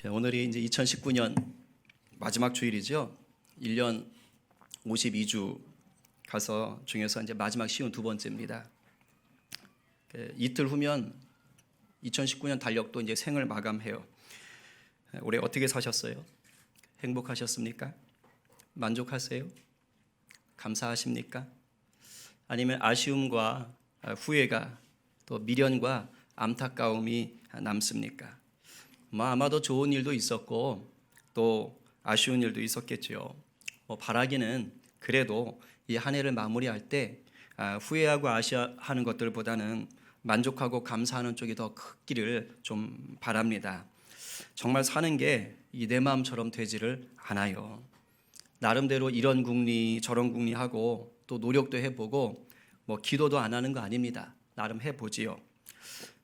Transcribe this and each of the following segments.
오늘이 이제 2019년 마지막 주일이죠. 1년 52주 가서 중에서 이제 마지막 쉬운 두 번째입니다. 이틀 후면 2019년 달력도 이제 생을 마감해요. 올해 어떻게 사셨어요? 행복하셨습니까? 만족하세요? 감사하십니까? 아니면 아쉬움과 후회가 또 미련과 안타까움이 남습니까? 아마도 좋은 일도 있었고 또 아쉬운 일도 있었겠죠. 바라기는 그래도 이 한 해를 마무리할 때 후회하고 아쉬워하는 것들보다는 만족하고 감사하는 쪽이 더 크기를 좀 바랍니다. 정말 사는 게 내 마음처럼 되지를 않아요. 나름대로 이런 궁리 저런 궁리 하고 또 노력도 해보고 기도도 안 하는 거 아닙니다. 나름 해보지요.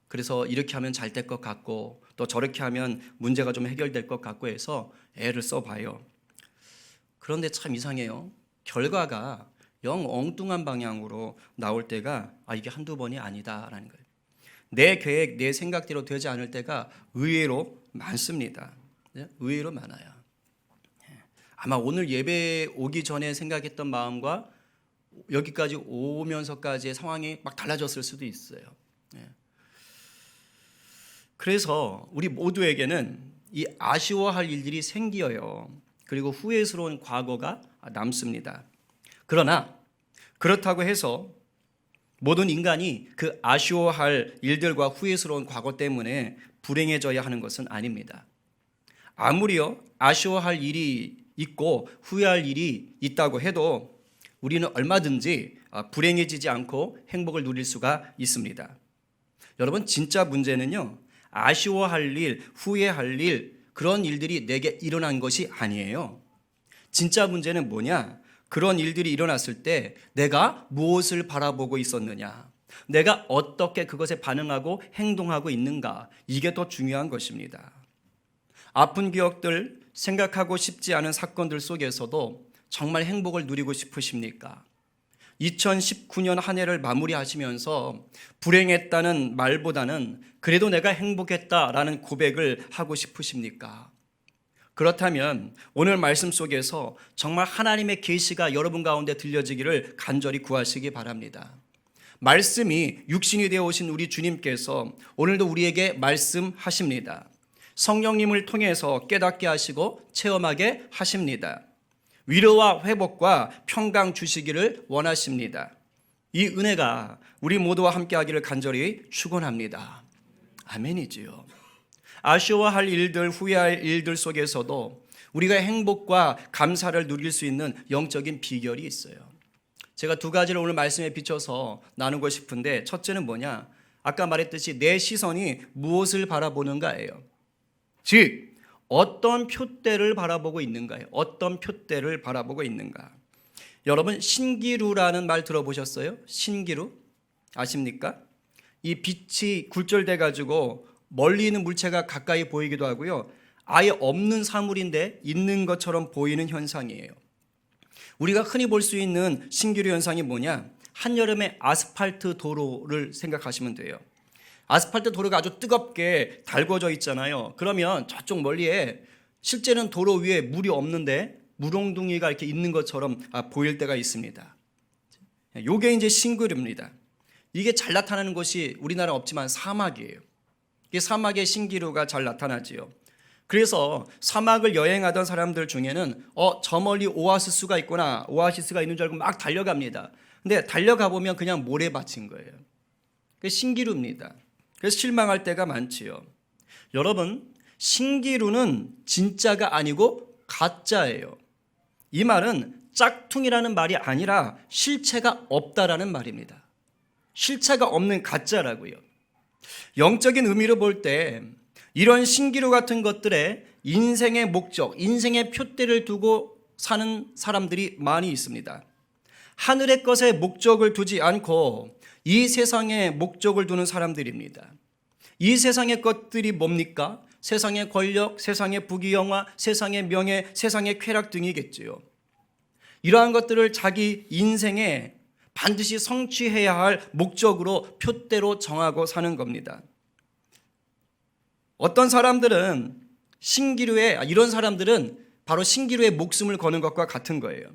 그래서 이렇게 하면 잘 될 것 같고 또 저렇게 하면 문제가 좀 해결될 것 같고 해서 애를 써봐요. 그런데 참 이상해요. 결과가 영 엉뚱한 방향으로 나올 때가 이게 한두 번이 아니다라는 거예요. 내 계획, 내 생각대로 되지 않을 때가 의외로 많습니다. 의외로 많아요. 아마 오늘 예배 오기 전에 생각했던 마음과 여기까지 오면서까지의 상황이 막 달라졌을 수도 있어요. 그래서 우리 모두에게는 이 아쉬워할 일들이 생겨요. 그리고 후회스러운 과거가 남습니다. 그러나 그렇다고 해서 모든 인간이 그 아쉬워할 일들과 후회스러운 과거 때문에 불행해져야 하는 것은 아닙니다. 아무리요 아쉬워할 일이 있고 후회할 일이 있다고 해도 우리는 얼마든지 불행해지지 않고 행복을 누릴 수가 있습니다. 여러분, 진짜 문제는요 아쉬워할 일, 후회할 일, 그런 일들이 내게 일어난 것이 아니에요. 진짜 문제는 뭐냐? 그런 일들이 일어났을 때 내가 무엇을 바라보고 있었느냐? 내가 어떻게 그것에 반응하고 행동하고 있는가? 이게 더 중요한 것입니다. 아픈 기억들, 생각하고 싶지 않은 사건들 속에서도 정말 행복을 누리고 싶으십니까? 2019년 한 해를 마무리하시면서 불행했다는 말보다는 그래도 내가 행복했다라는 고백을 하고 싶으십니까? 그렇다면 오늘 말씀 속에서 정말 하나님의 계시가 여러분 가운데 들려지기를 간절히 구하시기 바랍니다. 말씀이 육신이 되어 오신 우리 주님께서 오늘도 우리에게 말씀하십니다. 성령님을 통해서 깨닫게 하시고 체험하게 하십니다. 위로와 회복과 평강 주시기를 원하십니다. 이 은혜가 우리 모두와 함께하기를 간절히 축원합니다. 아멘이지요. 아쉬워할 일들, 후회할 일들 속에서도 우리가 행복과 감사를 누릴 수 있는 영적인 비결이 있어요. 제가 두 가지를 오늘 말씀에 비춰서 나누고 싶은데, 첫째는 뭐냐? 아까 말했듯이 내 시선이 무엇을 바라보는가예요. 즉 어떤 표대를 바라보고 있는가요? 어떤 표대를 바라보고 있는가? 여러분, 신기루라는 말 들어보셨어요? 신기루? 아십니까? 이 빛이 굴절돼 가지고 멀리 있는 물체가 가까이 보이기도 하고요. 아예 없는 사물인데 있는 것처럼 보이는 현상이에요. 우리가 흔히 볼 수 있는 신기루 현상이 뭐냐? 한여름의 아스팔트 도로를 생각하시면 돼요. 아스팔트 도로가 아주 뜨겁게 달궈져 있잖아요. 그러면 저쪽 멀리에 실제는 도로 위에 물이 없는데 물홍둥이가 이렇게 있는 것처럼 보일 때가 있습니다. 이게 이제 신기루입니다. 이게 잘 나타나는 곳이 우리나라 없지만 사막이에요. 이게 사막의 신기루가 잘 나타나지요. 그래서 사막을 여행하던 사람들 중에는 저 멀리 오아시스가 있구나, 오아시스가 있는 줄 알고 막 달려갑니다. 근데 달려가 보면 그냥 모래밭인 거예요. 그게 신기루입니다. 그래서 실망할 때가 많지요. 여러분, 신기루는 진짜가 아니고 가짜예요. 이 말은 짝퉁이라는 말이 아니라 실체가 없다라는 말입니다. 실체가 없는 가짜라고요. 영적인 의미로 볼 때 이런 신기루 같은 것들에 인생의 목적, 인생의 표대를 두고 사는 사람들이 많이 있습니다. 하늘의 것에 목적을 두지 않고 이 세상에 목적을 두는 사람들입니다. 이 세상의 것들이 뭡니까? 세상의 권력, 세상의 부귀영화, 세상의 명예, 세상의 쾌락 등이겠지요. 이러한 것들을 자기 인생에 반드시 성취해야 할 목적으로 표대로 정하고 사는 겁니다. 어떤 사람들은 신기루에 이런 사람들은 바로 신기루에 목숨을 거는 것과 같은 거예요.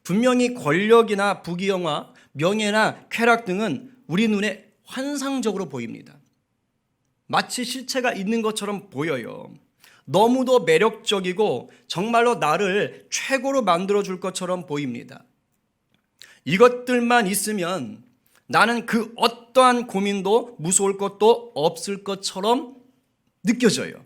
분명히 권력이나 부귀영화, 명예나 쾌락 등은 우리 눈에 환상적으로 보입니다. 마치 실체가 있는 것처럼 보여요. 너무도 매력적이고 정말로 나를 최고로 만들어줄 것처럼 보입니다. 이것들만 있으면 나는 그 어떠한 고민도 무서울 것도 없을 것처럼 느껴져요.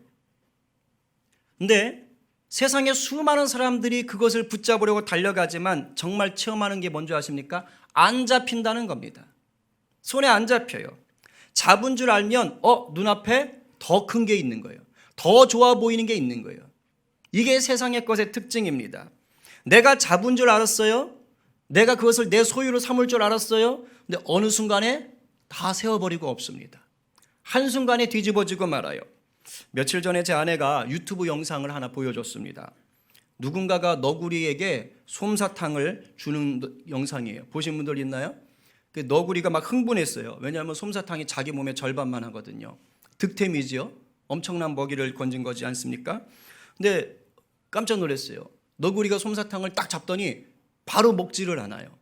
근데 세상에 수많은 사람들이 그것을 붙잡으려고 달려가지만 정말 체험하는 게 뭔지 아십니까? 안 잡힌다는 겁니다. 손에 안 잡혀요. 잡은 줄 알면 눈앞에 더 큰 게 있는 거예요. 더 좋아 보이는 게 있는 거예요. 이게 세상의 것의 특징입니다. 내가 잡은 줄 알았어요. 내가 그것을 내 소유로 삼을 줄 알았어요. 근데 어느 순간에 다 세워버리고 없습니다. 한순간에 뒤집어지고 말아요. 며칠 전에 제 아내가 유튜브 영상을 하나 보여줬습니다. 누군가가 너구리에게 솜사탕을 주는 영상이에요. 보신 분들 있나요? 그 너구리가 막 흥분했어요. 왜냐하면 솜사탕이 자기 몸의 절반만 하거든요. 득템이지요. 엄청난 먹이를 건진 거지 않습니까? 근데 깜짝 놀랐어요. 너구리가 솜사탕을 딱 잡더니 바로 먹지를 않아요.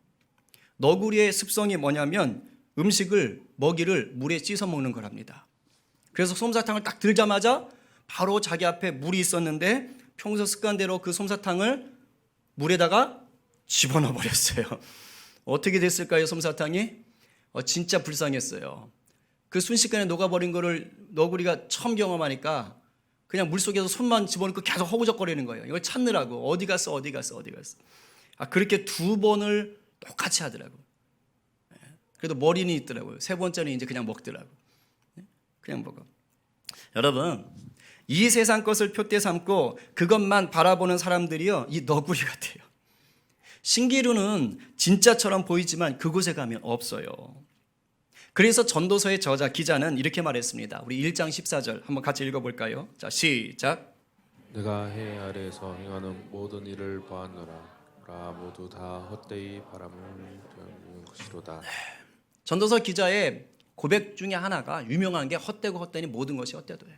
너구리의 습성이 뭐냐면 음식을, 먹이를 물에 씻어 먹는 거랍니다. 그래서 솜사탕을 딱 들자마자 바로 자기 앞에 물이 있었는데 평소 습관대로 그 솜사탕을 물에다가 집어넣어 버렸어요. 어떻게 됐을까요, 솜사탕이? 진짜 불쌍했어요. 그 순식간에 녹아버린 거를 너구리가 처음 경험하니까 그냥 물속에서 손만 집어넣고 계속 허우적거리는 거예요. 이걸 찾느라고 어디 갔어. 그렇게 2번을 똑같이 하더라고요. 그래도 머리는 있더라고요. 3번째는 이제 그냥 먹더라고요. 그냥 먹어. 여러분, 이 세상 것을 표대 삼고 그것만 바라보는 사람들이요, 이 너구리 같아요. 신기루는 진짜처럼 보이지만 그곳에 가면 없어요. 그래서 전도서의 저자 기자는 이렇게 말했습니다. 우리 1장 14절 한번 같이 읽어볼까요? 자, 시작. 내가 해 아래에서 행하는 모든 일을 보았노라. 모두 다 헛되이 바람을 피우는 것이로다. 전도서 기자의 고백 중에 하나가 유명한 게 헛되고 헛되니 모든 것이 헛되도예요.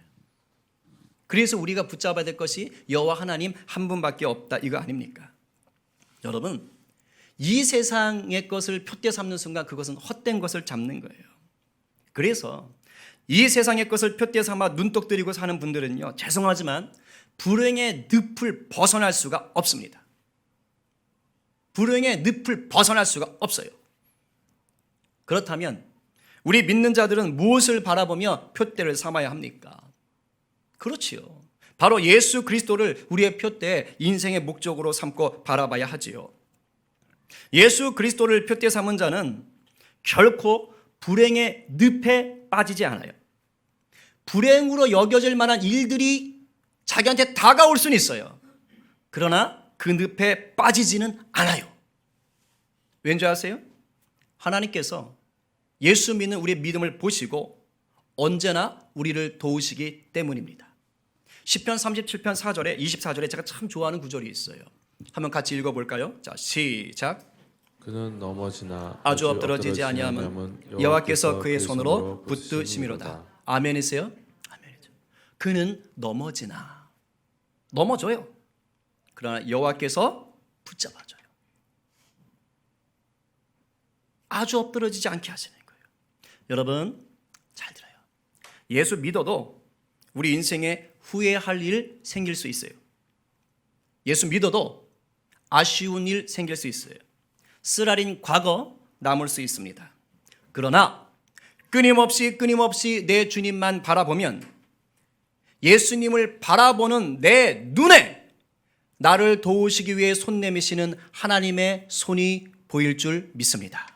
그래서 우리가 붙잡아야 될 것이 여호와 하나님 한 분밖에 없다, 이거 아닙니까? 여러분, 이 세상의 것을 표대 삼는 순간 그것은 헛된 것을 잡는 거예요. 그래서 이 세상의 것을 표대 삼아 눈독 들이고 사는 분들은요, 죄송하지만 불행의 늪을 벗어날 수가 없습니다. 불행의 늪을 벗어날 수가 없어요. 그렇다면 우리 믿는 자들은 무엇을 바라보며 표대를 삼아야 합니까? 그렇지요. 바로 예수 그리스도를 우리의 표대, 인생의 목적으로 삼고 바라봐야 하지요. 예수 그리스도를 표대 삼은 자는 결코 불행의 늪에 빠지지 않아요. 불행으로 여겨질 만한 일들이 자기한테 다가올 수는 있어요. 그러나 그 늪에 빠지지는 않아요. 왠지 아세요? 하나님께서 예수 믿는 우리의 믿음을 보시고 언제나 우리를 도우시기 때문입니다. 시편 37편 4절에 24절에 제가 참 좋아하는 구절이 있어요. 한번 같이 읽어볼까요? 자, 시작. 그는 넘어지나 아주 엎드러지지 아니하면 여호와께서 그의 손으로 붙드심이로다. 아멘이세요? 아멘이죠. 그는 넘어지나, 넘어져요. 그러나 여호와께서 붙잡아줘요. 아주 엎드러지지 않게 하시는 거예요. 여러분, 잘 들어요. 예수 믿어도 우리 인생에 후회할 일 생길 수 있어요. 예수 믿어도 아쉬운 일 생길 수 있어요. 쓰라린 과거 남을 수 있습니다. 그러나 끊임없이 내 주님만 바라보면, 예수님을 바라보는 내 눈에 나를 도우시기 위해 손 내미시는 하나님의 손이 보일 줄 믿습니다.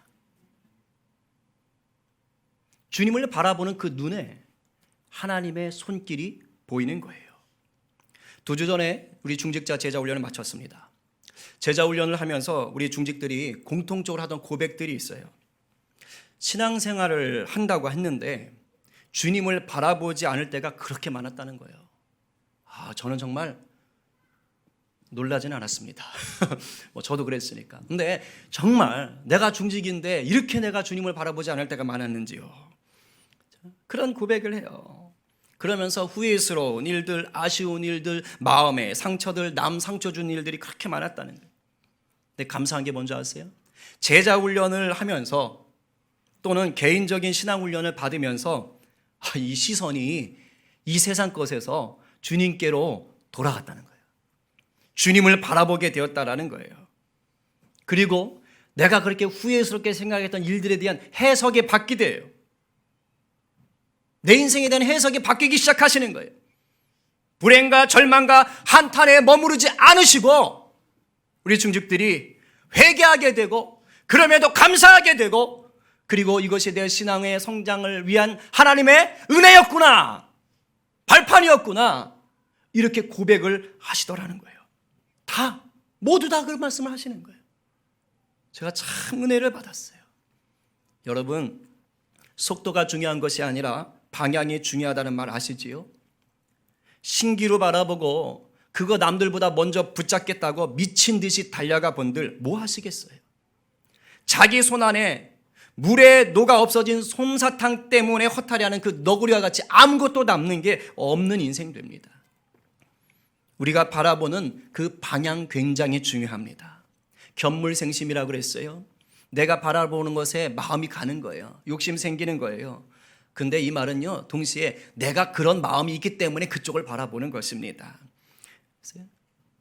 주님을 바라보는 그 눈에 하나님의 손길이 보이는 거예요. 2주 전에 우리 중직자 제자훈련을 마쳤습니다. 제자훈련을 하면서 우리 중직들이 공통적으로 하던 고백들이 있어요. 신앙생활을 한다고 했는데 주님을 바라보지 않을 때가 그렇게 많았다는 거예요. 저는 정말 놀라진 않았습니다. 저도 그랬으니까. 근데 정말 내가 중직인데 이렇게 내가 주님을 바라보지 않을 때가 많았는지요. 그런 고백을 해요. 그러면서 후회스러운 일들, 아쉬운 일들, 마음의 상처들, 남 상처 준 일들이 그렇게 많았다는 거예요. 근데 감사한 게 뭔지 아세요? 제자 훈련을 하면서 또는 개인적인 신앙 훈련을 받으면서 이 시선이 이 세상 것에서 주님께로 돌아갔다는 거예요. 주님을 바라보게 되었다라는 거예요. 그리고 내가 그렇게 후회스럽게 생각했던 일들에 대한 해석이 바뀌대요. 내 인생에 대한 해석이 바뀌기 시작하시는 거예요. 불행과 절망과 한탄에 머무르지 않으시고 우리 중직들이 회개하게 되고 그럼에도 감사하게 되고 그리고 이것이 내 신앙의 성장을 위한 하나님의 은혜였구나, 발판이었구나, 이렇게 고백을 하시더라는 거예요. 다 모두 다 그 말씀을 하시는 거예요. 제가 참 은혜를 받았어요. 여러분, 속도가 중요한 것이 아니라 방향이 중요하다는 말 아시지요? 신기루 바라보고 그거 남들보다 먼저 붙잡겠다고 미친 듯이 달려가 본들 뭐 하시겠어요? 자기 손 안에 물에 녹아 없어진 솜사탕 때문에 허탈해하는 그 너구리와 같이 아무것도 남는 게 없는 인생 됩니다. 우리가 바라보는 그 방향 굉장히 중요합니다. 견물생심이라고 그랬어요. 내가 바라보는 것에 마음이 가는 거예요. 욕심 생기는 거예요. 근데 이 말은요, 동시에 내가 그런 마음이 있기 때문에 그쪽을 바라보는 것입니다.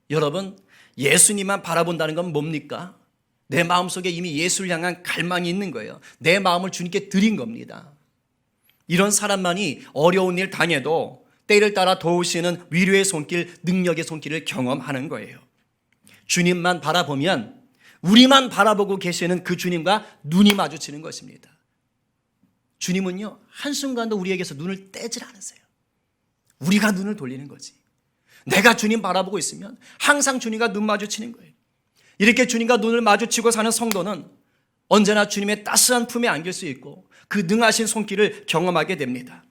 여러분, 예수님만 바라본다는 건 뭡니까? 내 마음속에 이미 예수를 향한 갈망이 있는 거예요. 내 마음을 주님께 드린 겁니다. 이런 사람만이 어려운 일 당해도 때를 따라 도우시는 위로의 손길, 능력의 손길을 경험하는 거예요. 주님만 바라보면 우리만 바라보고 계시는 그 주님과 눈이 마주치는 것입니다. 주님은요, 한순간도 우리에게서 눈을 떼질 않으세요. 우리가 눈을 돌리는 거지. 내가 주님 바라보고 있으면 항상 주님과 눈 마주치는 거예요. 이렇게 주님과 눈을 마주치고 사는 성도는 언제나 주님의 따스한 품에 안길 수 있고 그 능하신 손길을 경험하게 됩니다.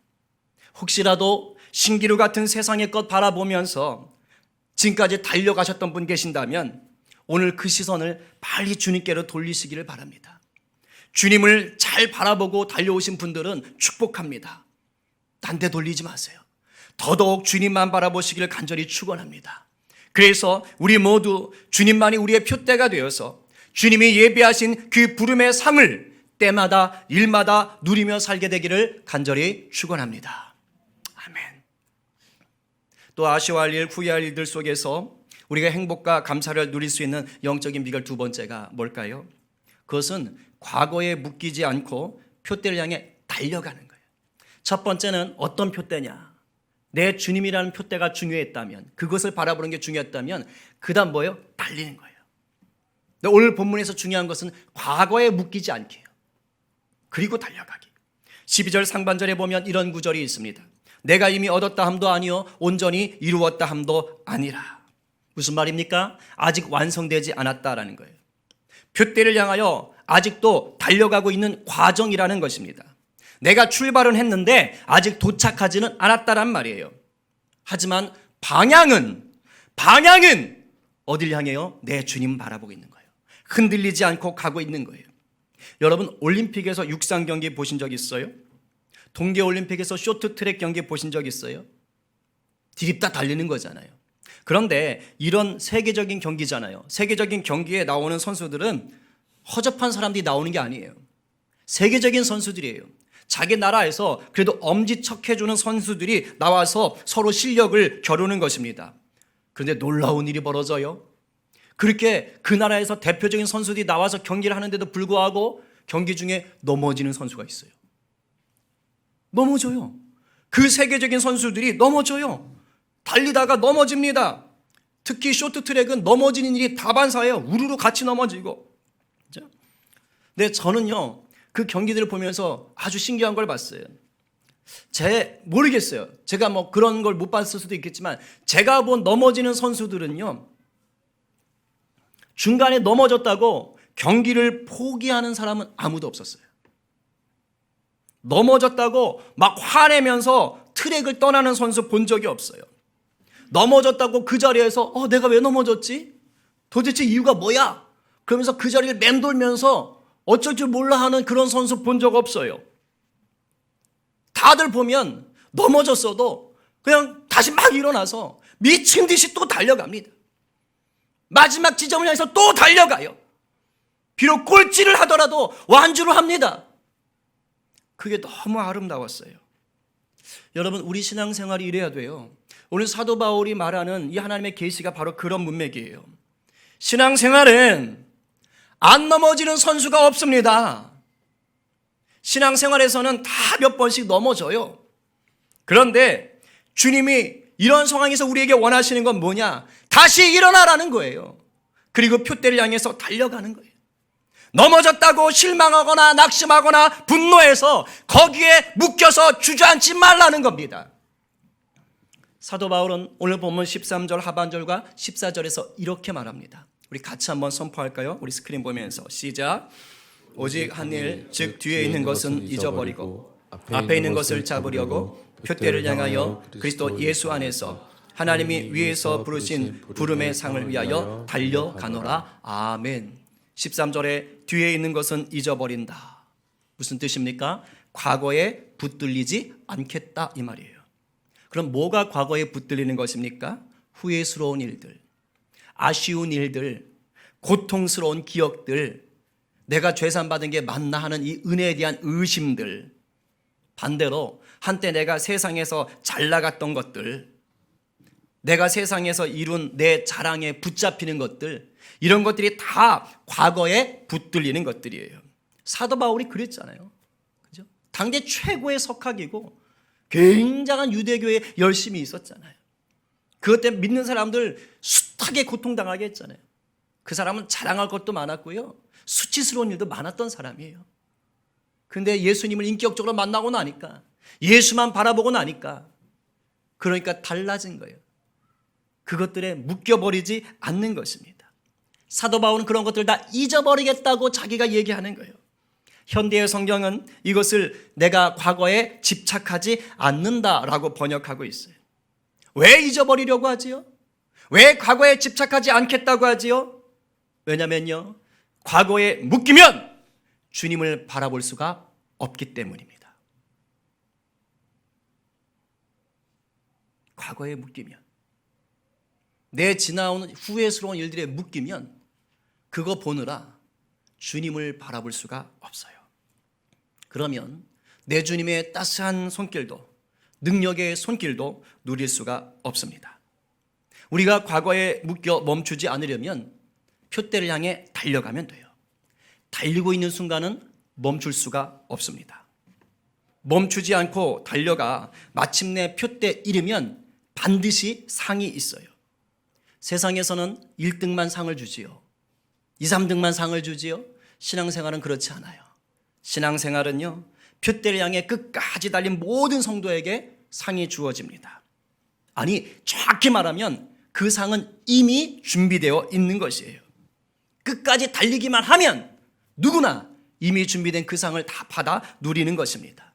혹시라도 신기루 같은 세상의 것 바라보면서 지금까지 달려가셨던 분 계신다면 오늘 그 시선을 빨리 주님께로 돌리시기를 바랍니다. 주님을 잘 바라보고 달려오신 분들은 축복합니다. 딴 데 돌리지 마세요. 더더욱 주님만 바라보시기를 간절히 축원합니다. 그래서 우리 모두 주님만이 우리의 표대가 되어서 주님이 예비하신 그 부름의 상을 때마다 일마다 누리며 살게 되기를 간절히 축원합니다. 아멘. 또 아쉬워할 일, 후회할 일들 속에서 우리가 행복과 감사를 누릴 수 있는 영적인 비결 두 번째가 뭘까요? 그것은 과거에 묶이지 않고 표대를 향해 달려가는 거예요. 첫 번째는 어떤 표대냐? 내 주님이라는 표대가 중요했다면, 그것을 바라보는 게 중요했다면 그 다음 뭐예요? 달리는 거예요. 근데 오늘 본문에서 중요한 것은 과거에 묶이지 않게요. 그리고 달려가기. 12절 상반절에 보면 이런 구절이 있습니다. 내가 이미 얻었다 함도 아니요 온전히 이루었다 함도 아니라. 무슨 말입니까? 아직 완성되지 않았다라는 거예요. 표대를 향하여 아직도 달려가고 있는 과정이라는 것입니다. 내가 출발은 했는데 아직 도착하지는 않았다란 말이에요. 하지만 방향은 어딜 향해요? 내 주님 바라보고 있는 거예요. 흔들리지 않고 가고 있는 거예요. 여러분, 올림픽에서 육상 경기 보신 적 있어요? 동계올림픽에서 쇼트트랙 경기 보신 적 있어요? 디립다 달리는 거잖아요. 그런데 이런 세계적인 경기잖아요. 세계적인 경기에 나오는 선수들은 허접한 사람들이 나오는 게 아니에요. 세계적인 선수들이에요. 자기 나라에서 그래도 엄지척해주는 선수들이 나와서 서로 실력을 겨루는 것입니다. 그런데 놀라운 일이 벌어져요. 그렇게 그 나라에서 대표적인 선수들이 나와서 경기를 하는데도 불구하고 경기 중에 넘어지는 선수가 있어요. 넘어져요. 그 세계적인 선수들이 넘어져요. 달리다가 넘어집니다. 특히 쇼트트랙은 넘어지는 일이 다반사예요. 우르르 같이 넘어지고. 근데 저는요, 그 경기들을 보면서 아주 신기한 걸 봤어요. 모르겠어요. 제가 뭐 그런 걸 못 봤을 수도 있겠지만 제가 본 넘어지는 선수들은요, 중간에 넘어졌다고 경기를 포기하는 사람은 아무도 없었어요. 넘어졌다고 막 화내면서 트랙을 떠나는 선수 본 적이 없어요. 넘어졌다고 그 자리에서 내가 왜 넘어졌지? 도대체 이유가 뭐야? 그러면서 그 자리를 맴돌면서 어쩔 줄 몰라 하는 그런 선수 본 적 없어요. 다들 보면 넘어졌어도 그냥 다시 막 일어나서 미친 듯이 또 달려갑니다. 마지막 지점을 향해서 또 달려가요. 비록 꼴찌를 하더라도 완주를 합니다. 그게 너무 아름다웠어요. 여러분, 우리 신앙생활이 이래야 돼요. 오늘 사도 바울이 말하는 이 하나님의 계시가 바로 그런 문맥이에요. 신앙생활은 안 넘어지는 선수가 없습니다. 신앙생활에서는 다 몇 번씩 넘어져요. 그런데 주님이 이런 상황에서 우리에게 원하시는 건 뭐냐? 다시 일어나라는 거예요. 그리고 표대를 향해서 달려가는 거예요. 넘어졌다고 실망하거나 낙심하거나 분노해서 거기에 묶여서 주저앉지 말라는 겁니다. 사도 바울은 오늘 본문 13절 하반절과 14절에서 이렇게 말합니다. 우리 같이 한번 선포할까요? 우리 스크린 보면서 시작. 오직 한 일, 즉 뒤에 있는 것은 잊어버리고 앞에 있는 것을 잡으려고 표대를 향하여 그리스도 예수 안에서 하나님이 위에서 부르신 부름의 상을 위하여 달려가노라. 아멘. 13절에 뒤에 있는 것은 잊어버린다. 무슨 뜻입니까? 과거에 붙들리지 않겠다 이 말이에요. 그럼 뭐가 과거에 붙들리는 것입니까? 후회스러운 일들, 아쉬운 일들, 고통스러운 기억들, 내가 죄산받은 게 맞나 하는 이 은혜에 대한 의심들, 반대로 한때 내가 세상에서 잘 나갔던 것들, 내가 세상에서 이룬 내 자랑에 붙잡히는 것들, 이런 것들이 다 과거에 붙들리는 것들이에요. 사도 바울이 그랬잖아요. 그죠? 당대 최고의 석학이고 굉장한 유대교에 열심히 있었잖아요. 그것 때문에 믿는 사람들 숱하게 고통당하게 했잖아요. 그 사람은 자랑할 것도 많았고요. 수치스러운 일도 많았던 사람이에요. 근데 예수님을 인격적으로 만나고 나니까, 예수만 바라보고 나니까, 그러니까 달라진 거예요. 그것들에 묶여버리지 않는 것입니다. 사도 바울은 그런 것들 다 잊어버리겠다고 자기가 얘기하는 거예요. 현대의 성경은 이것을 내가 과거에 집착하지 않는다라고 번역하고 있어요. 왜 잊어버리려고 하지요? 왜 과거에 집착하지 않겠다고 하지요? 왜냐면요, 과거에 묶이면 주님을 바라볼 수가 없기 때문입니다. 과거에 묶이면, 내 지나온 후회스러운 일들에 묶이면 그거 보느라 주님을 바라볼 수가 없어요. 그러면 내 주님의 따스한 손길도, 능력의 손길도 누릴 수가 없습니다. 우리가 과거에 묶여 멈추지 않으려면 표대를 향해 달려가면 돼요. 달리고 있는 순간은 멈출 수가 없습니다. 멈추지 않고 달려가 마침내 표대에 이르면 반드시 상이 있어요. 세상에서는 1등만 상을 주지요. 2, 3등만 상을 주지요. 신앙생활은 그렇지 않아요. 신앙생활은요, 표대를 향해 끝까지 달린 모든 성도에게 상이 주어집니다. 아니, 정확히 말하면 그 상은 이미 준비되어 있는 것이에요. 끝까지 달리기만 하면 누구나 이미 준비된 그 상을 다 받아 누리는 것입니다.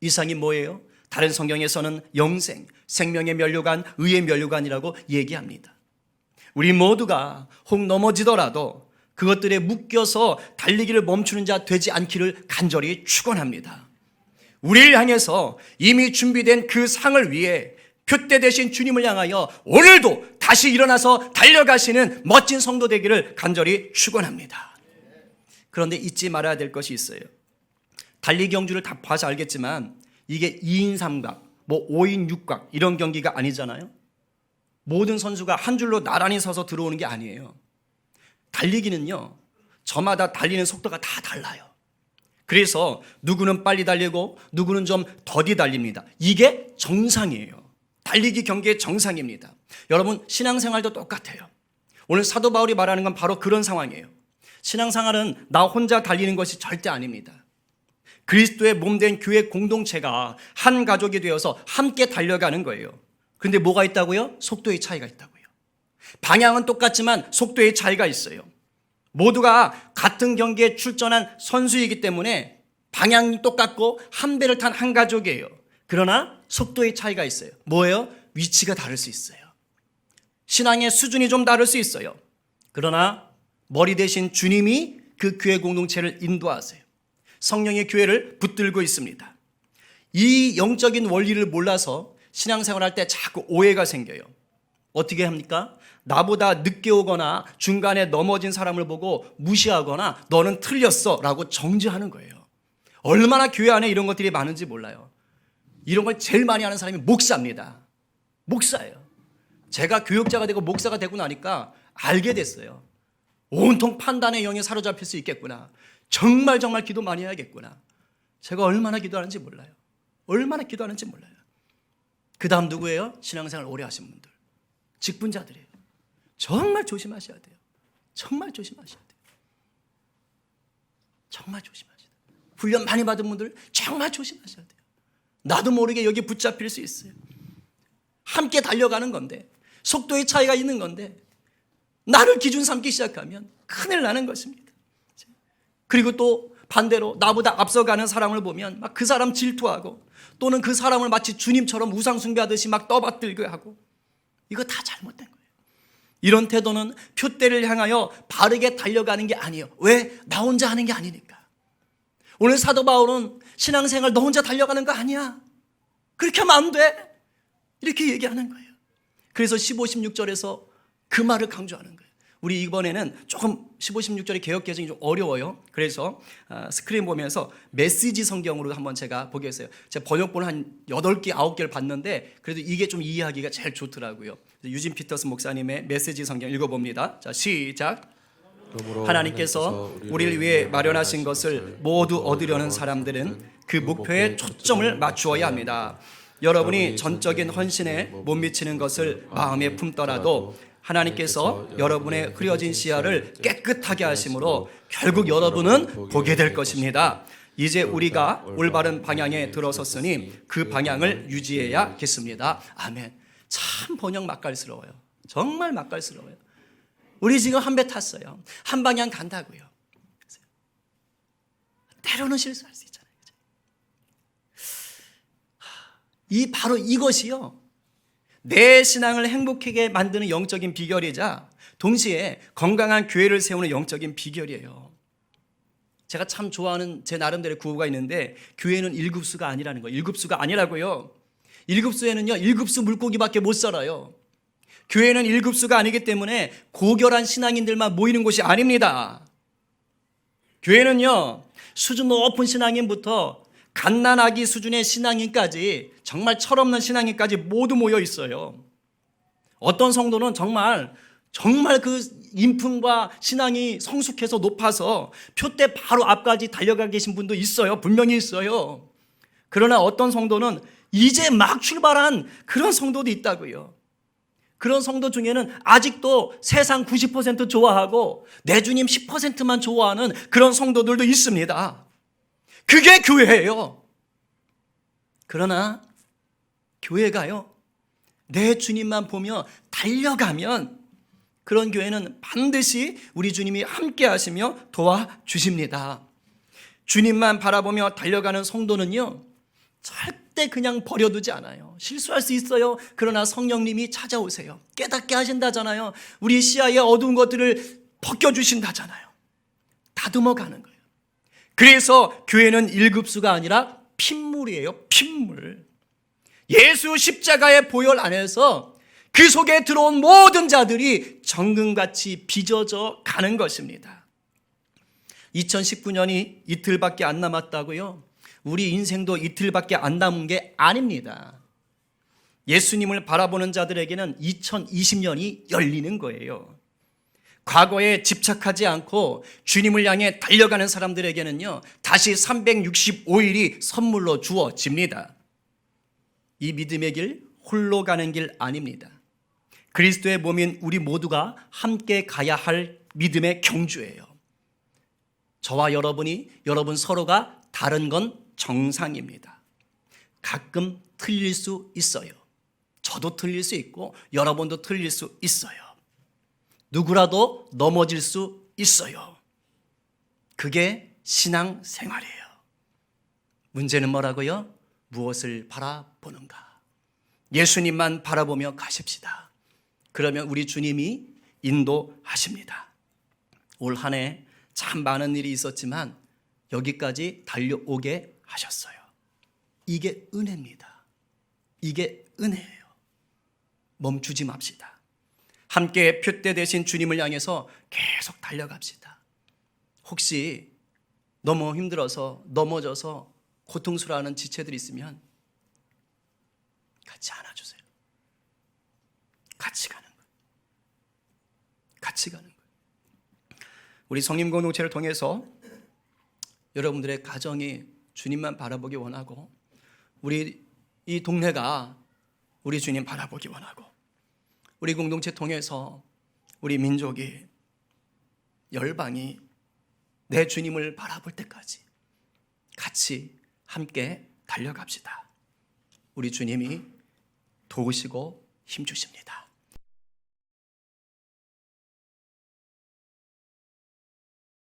이 상이 뭐예요? 다른 성경에서는 영생, 생명의 면류관, 의의 면류관이라고 얘기합니다. 우리 모두가 혹 넘어지더라도 그것들에 묶여서 달리기를 멈추는 자 되지 않기를 간절히 축원합니다. 우리를 향해서 이미 준비된 그 상을 위해 표대 대신 주님을 향하여 오늘도 다시 일어나서 달려가시는 멋진 성도 되기를 간절히 축원합니다. 그런데 잊지 말아야 될 것이 있어요. 달리기 경주를 다 봐서 알겠지만 이게 2인 3각, 뭐 5인 6각 이런 경기가 아니잖아요. 모든 선수가 한 줄로 나란히 서서 들어오는 게 아니에요. 달리기는요, 저마다 달리는 속도가 다 달라요. 그래서 누구는 빨리 달리고 누구는 좀 더디 달립니다. 이게 정상이에요. 달리기 경기의 정상입니다. 여러분, 신앙생활도 똑같아요. 오늘 사도 바울이 말하는 건 바로 그런 상황이에요. 신앙생활은 나 혼자 달리는 것이 절대 아닙니다. 그리스도의 몸된 교회 공동체가 한 가족이 되어서 함께 달려가는 거예요. 그런데 뭐가 있다고요? 속도의 차이가 있다고요. 방향은 똑같지만 속도의 차이가 있어요. 모두가 같은 경기에 출전한 선수이기 때문에 방향이 똑같고 한 배를 탄 한 가족이에요. 그러나 속도의 차이가 있어요. 뭐예요? 위치가 다를 수 있어요. 신앙의 수준이 좀 다를 수 있어요. 그러나 머리 대신 주님이 그 교회 공동체를 인도하세요. 성령의 교회를 붙들고 있습니다. 이 영적인 원리를 몰라서 신앙생활할 때 자꾸 오해가 생겨요. 어떻게 합니까? 나보다 늦게 오거나 중간에 넘어진 사람을 보고 무시하거나 너는 틀렸어 라고 정죄하는 거예요. 얼마나 교회 안에 이런 것들이 많은지 몰라요. 이런 걸 제일 많이 하는 사람이 목사입니다. 목사예요. 제가 교육자가 되고 목사가 되고 나니까 알게 됐어요. 온통 판단의 영에 사로잡힐 수 있겠구나. 정말 기도 많이 해야겠구나. 제가 얼마나 기도하는지 몰라요. 얼마나 기도하는지 몰라요. 그 다음 누구예요? 신앙생활 오래 하신 분들. 직분자들이에요. 정말 조심하셔야 돼요. 정말 조심하셔야 돼요. 정말 조심하셔야 돼요. 훈련 많이 받은 분들 정말 조심하셔야 돼요. 나도 모르게 여기 붙잡힐 수 있어요. 함께 달려가는 건데, 속도의 차이가 있는 건데 나를 기준 삼기 시작하면 큰일 나는 것입니다. 그리고 또 반대로 나보다 앞서가는 사람을 보면 막 그 사람 질투하고, 또는 그 사람을 마치 주님처럼 우상 숭배하듯이 막 떠받들게 하고, 이거 다 잘못된 거예요. 이런 태도는 표대를 향하여 바르게 달려가는 게 아니에요. 왜? 나 혼자 하는 게 아니니까. 오늘 사도 바울은 신앙생활 너 혼자 달려가는 거 아니야. 그렇게 하면 안 돼. 이렇게 얘기하는 거예요. 그래서 15, 16절에서 그 말을 강조하는 거예요. 우리 이번에는 조금 15, 16절의 개역 개정이 좀 어려워요. 그래서 스크린 보면서 메시지 성경으로 한번 제가 보겠어요. 제가 번역본을 한 8개, 9개를 봤는데 그래도 이게 좀 이해하기가 제일 좋더라고요. 유진 피터스 목사님의 메시지 성경 읽어봅니다. 자, 시작. 하나님께서 우리를 위해 마련하신 것을 모두 얻으려는 사람들은 그 목표에 초점을 맞추어야 합니다. 여러분이 전적인 헌신에 못 미치는 것을 마음에 품더라도 하나님께서 여러분의 흐려진 시야를 깨끗하게 하심으로 결국 여러분은 보게 될 것입니다. 이제 우리가 올바른 방향에 들어섰으니 그 방향을 유지해야겠습니다. 아멘. 참 번역 맛깔스러워요. 정말 맛깔스러워요. 우리 지금 한 배 탔어요. 한 방향 간다고요. 때로는 실수할 수 있잖아요. 바로 이것이요, 내 신앙을 행복하게 만드는 영적인 비결이자 동시에 건강한 교회를 세우는 영적인 비결이에요. 제가 참 좋아하는 제 나름대로의 구호가 있는데, 교회는 1급수가 아니라는 거예요. 1급수가 아니라고요. 1급수에는요 1급수 물고기밖에 못 살아요. 교회는 1급수가 아니기 때문에 고결한 신앙인들만 모이는 곳이 아닙니다. 교회는요 수준 높은 신앙인부터 갓난아기 수준의 신앙인까지, 정말 철없는 신앙인까지 모두 모여 있어요. 어떤 성도는 정말 그 인품과 신앙이 성숙해서 높아서 표대 바로 앞까지 달려가 계신 분도 있어요. 분명히 있어요. 그러나 어떤 성도는 이제 막 출발한 그런 성도도 있다고요. 그런 성도 중에는 아직도 세상 90% 좋아하고 내 주님 10%만 좋아하는 그런 성도들도 있습니다. 그게 교회예요. 그러나 교회가요, 내 주님만 보며 달려가면 그런 교회는 반드시 우리 주님이 함께 하시며 도와주십니다. 주님만 바라보며 달려가는 성도는요 절대 그냥 버려두지 않아요. 실수할 수 있어요. 그러나 성령님이 찾아오세요. 깨닫게 하신다잖아요. 우리 시야의 어두운 것들을 벗겨주신다잖아요. 다듬어 가는 거예요. 그래서 교회는 1급수가 아니라 핏물이에요. 핏물. 예수 십자가의 보혈 안에서 그 속에 들어온 모든 자들이 정금같이 빚어져 가는 것입니다. 2019년이 이틀밖에 안 남았다고요? 우리 인생도 이틀밖에 안 남은 게 아닙니다. 예수님을 바라보는 자들에게는 2020년이 열리는 거예요. 과거에 집착하지 않고 주님을 향해 달려가는 사람들에게는요 다시 365일이 선물로 주어집니다. 이 믿음의 길, 홀로 가는 길 아닙니다. 그리스도의 몸인 우리 모두가 함께 가야 할 믿음의 경주예요. 저와 여러분 서로가 다른 건 정상입니다. 가끔 틀릴 수 있어요. 저도 틀릴 수 있고 여러분도 틀릴 수 있어요. 누구라도 넘어질 수 있어요. 그게 신앙생활이에요. 문제는 뭐라고요? 무엇을 바라보는가? 예수님만 바라보며 가십시다. 그러면 우리 주님이 인도하십니다. 올 한 해 참 많은 일이 있었지만 여기까지 달려오게 하셨어요. 이게 은혜입니다. 이게 은혜예요. 멈추지 맙시다. 함께 표대 되신 주님을 향해서 계속 달려갑시다. 혹시 너무 힘들어서 넘어져서 고통스러워하는 지체들이 있으면 같이 안아주세요. 같이 가는 거예요. 같이 가는 거예요. 우리 성림 공동체를 통해서 여러분들의 가정이 주님만 바라보기 원하고, 우리 이 동네가 우리 주님 바라보기 원하고, 우리 공동체 통해서 우리 민족이, 열방이 내 주님을 바라볼 때까지 같이 함께 달려갑시다. 우리 주님이 도우시고 힘주십니다.